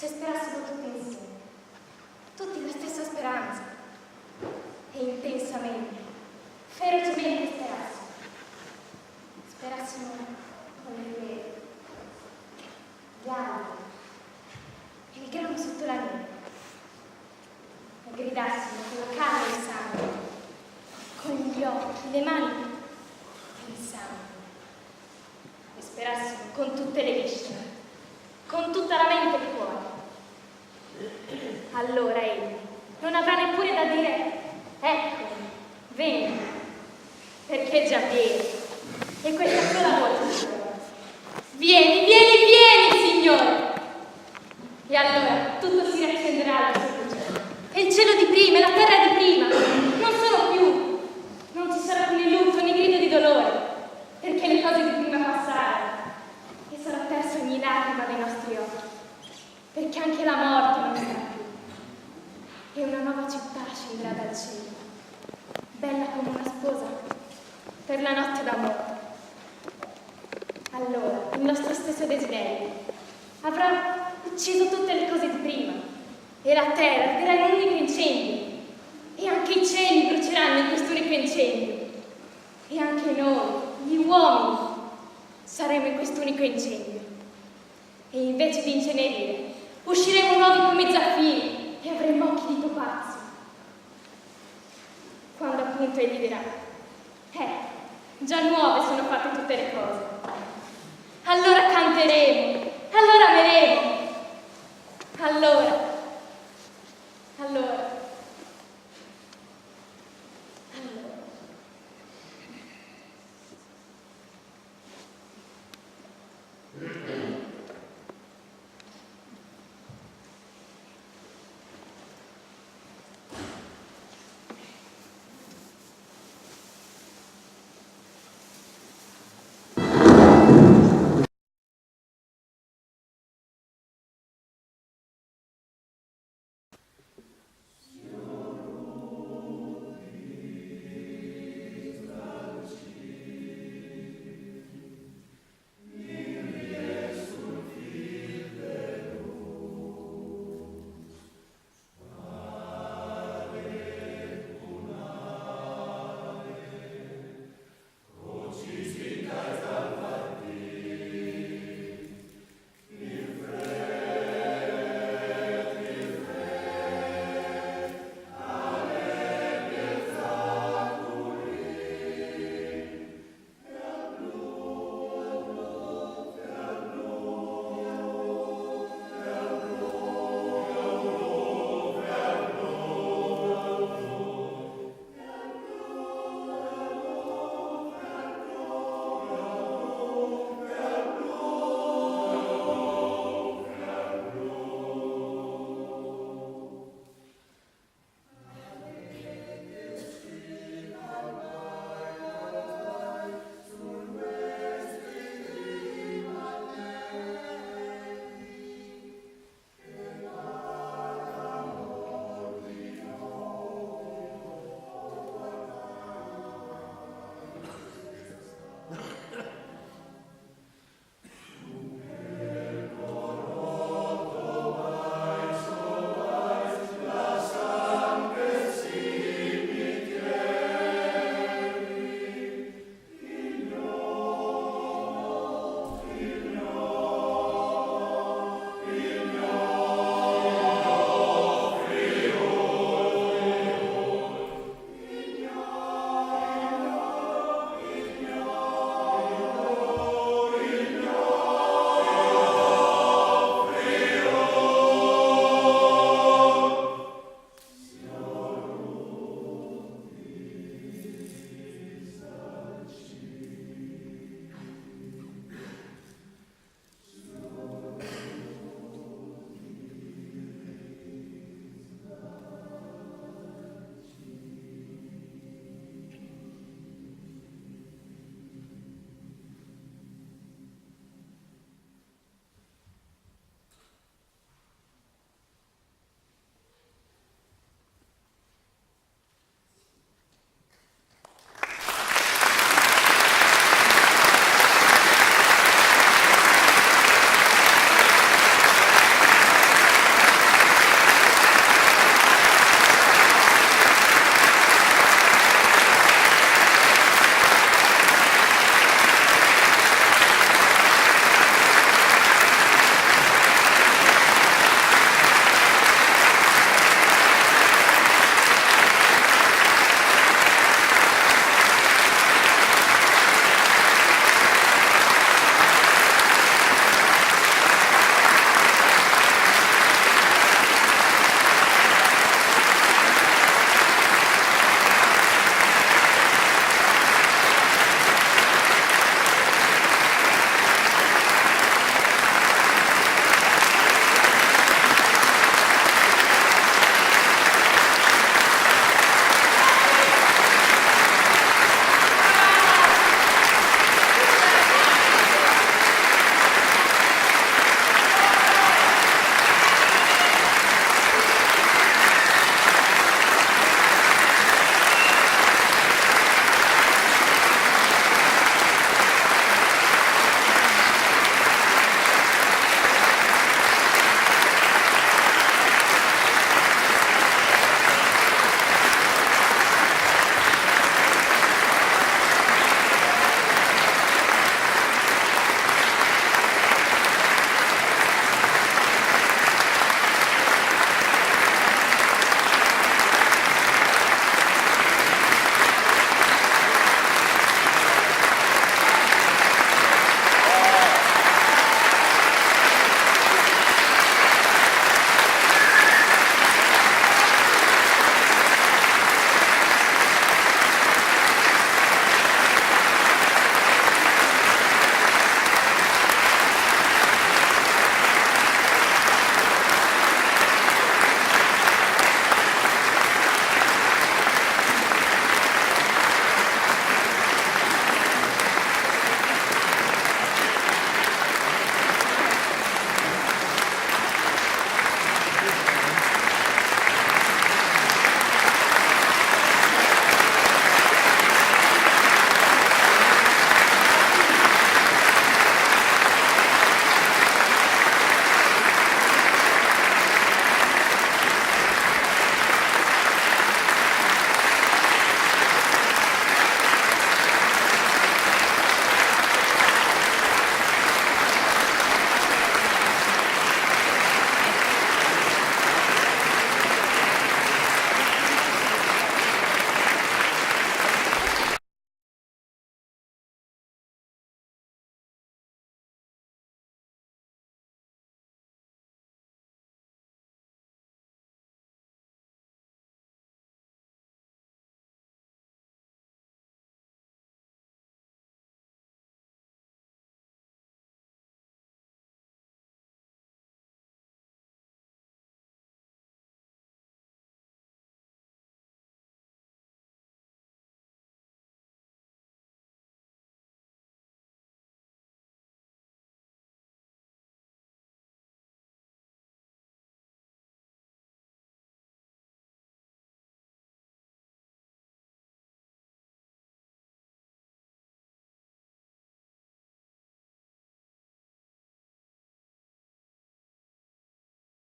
se sperassimo tutti insieme, tutti la stessa speranza, e intensamente, ferocemente sperassimo con le vele, gli alberi, il grano sotto la neve, e gridassimo con la carne e il sangue, con gli occhi, le mani e il sangue, e sperassimo con tutte le viscere, con tutta la mente e il cuore. Allora egli non avrà neppure da dire eccomi, vieni, perché già vieni, e questa sola voce vieni, vieni, vieni, Signore! E allora tutto si riaccenderà al suo cielo, e il cielo di prima e la terra di prima non sono più, non ci sarà più né lutto né grido di dolore, perché le cose di prima passarono e sarà persa ogni lacrima dai nostri occhi, perché anche la morte non sarà più, e una nuova città scenderà dal cielo, bella come una sposa per la notte d'amore. Allora il nostro stesso desiderio avrà ucciso tutte le cose di prima, e la terra arderà in un unico incendio, e anche i cieli bruceranno in quest'unico incendio, e anche noi, gli uomini, saremo in quest'unico incendio, e invece di incenerire usciremo nuovi come zaffiri e avremo occhi di topazio. Quando appunto egli dirà già nuove sono fatte tutte le cose,